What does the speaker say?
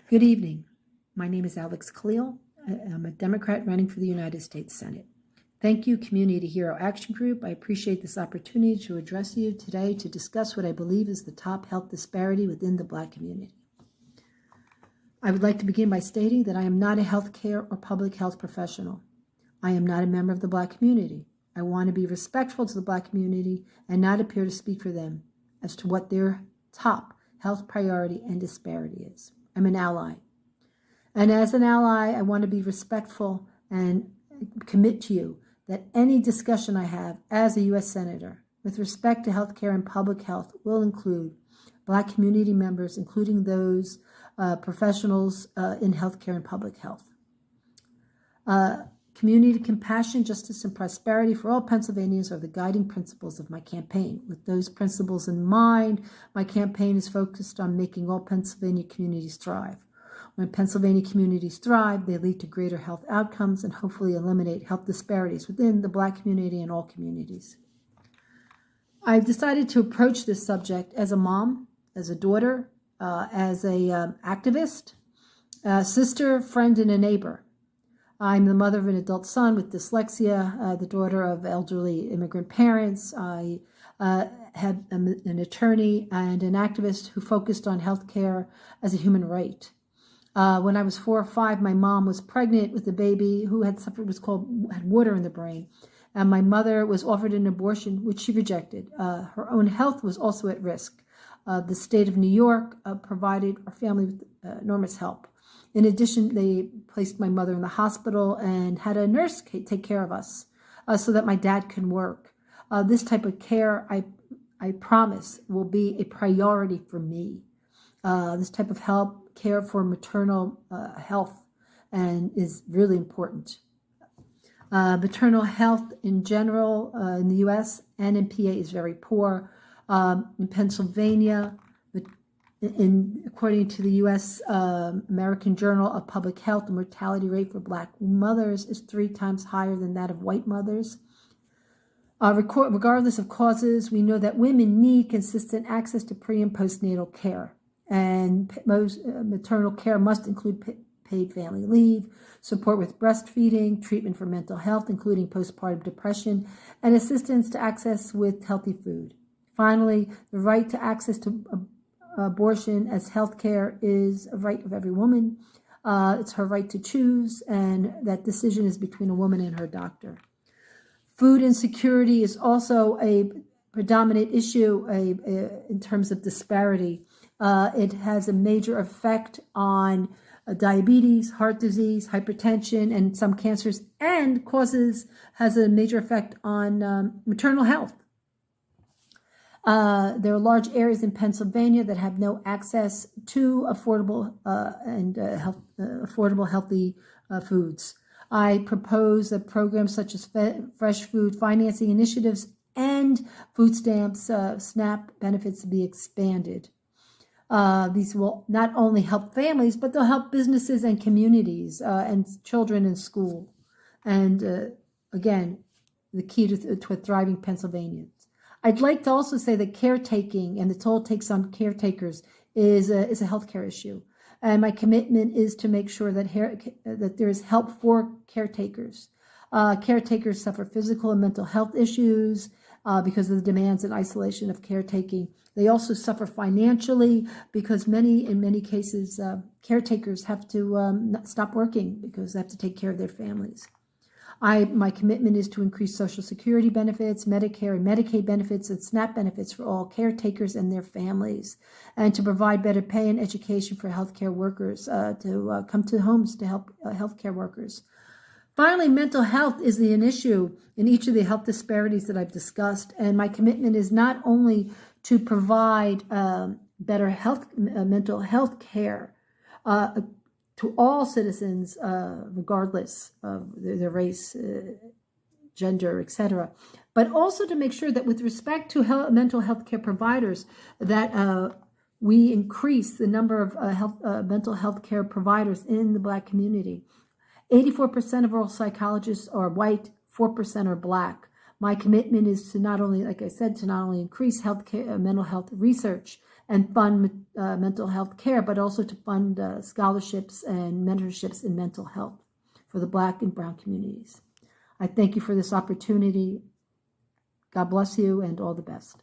Good evening. My name is Alex Khalil. I'm a Democrat running for the United States Senate. Thank you, Community Hero Action Group. I appreciate this opportunity to address you today to discuss what I believe is the top health disparity within the Black community. I would like to begin by stating that I am not a healthcare or public health professional. I am not a member of the Black community. I want to be respectful to the Black community and not appear to speak for them as to what their top health priority and disparity is. I'm an ally. And as an ally, I want to be respectful and commit to you that any discussion I have as a U.S. Senator with respect to healthcare and public health will include Black community members, including those professionals in healthcare and public health. Community compassion, justice, and prosperity for all Pennsylvanians are the guiding principles of my campaign. With those principles in mind, my campaign is focused on making all Pennsylvania communities thrive. When Pennsylvania communities thrive, they lead to greater health outcomes and hopefully eliminate health disparities within the Black community and all communities. I've decided to approach this subject as a mom, as a daughter, as a activist, a sister, friend, and a neighbor. I'm the mother of an adult son with dyslexia, the daughter of elderly immigrant parents. I had an attorney and an activist who focused on healthcare as a human right. When I was 4 or 5, my mom was pregnant with a baby who had water in the brain. And my mother was offered an abortion, which she rejected. Her own health was also at risk. The state of New York provided our family with enormous help. In addition, they placed my mother in the hospital and had a nurse take care of us so that my dad can work. This type of care, I promise, will be a priority for me. This type of care for maternal health and is really important. Maternal health in general in the U.S. and in PA is very poor. In Pennsylvania, according to the U.S. American Journal of Public Health, the mortality rate for Black mothers is 3 times higher than that of white mothers. Regardless of causes, we know that women need consistent access to pre- and postnatal care. And most maternal care must include paid family leave, support with breastfeeding, treatment for mental health, including postpartum depression, and assistance to access with healthy food. Finally, the right to access to abortion as health care is a right of every woman. It's her right to choose, and that decision is between a woman and her doctor. Food insecurity is also a predominant issue in terms of disparity. It has a major effect on diabetes, heart disease, hypertension, and some cancers, and has a major effect on maternal health. There are large areas in Pennsylvania that have no access to affordable healthy foods. I propose that programs such as fresh food financing initiatives and food stamps, SNAP benefits be expanded. These will not only help families, but they'll help businesses and communities and children in school. And again, the key to a thriving Pennsylvania. I'd like to also say that caretaking and the toll it takes on caretakers is a healthcare issue. And my commitment is to make sure that there is help for caretakers. Caretakers suffer physical and mental health issues because of the demands and isolation of caretaking. They also suffer financially because in many cases, caretakers have to stop working because they have to take care of their families. My commitment is to increase Social Security benefits, Medicare and Medicaid benefits, and SNAP benefits for all caretakers and their families, and to provide better pay and education for healthcare workers to come to homes to help healthcare workers. Finally, mental health is an issue in each of the health disparities that I've discussed, and my commitment is not only to provide better mental health care to all citizens, regardless of their race, gender, etc., but also to make sure that with respect to mental health care providers, that we increase the number of mental health care providers in the Black community. 84% of all psychologists are white, 4% are Black. My commitment is to not only, like I said, to not only increase mental health research and fund mental health care, but also to fund scholarships and mentorships in mental health for the Black and Brown communities. I thank you for this opportunity. God bless you and all the best.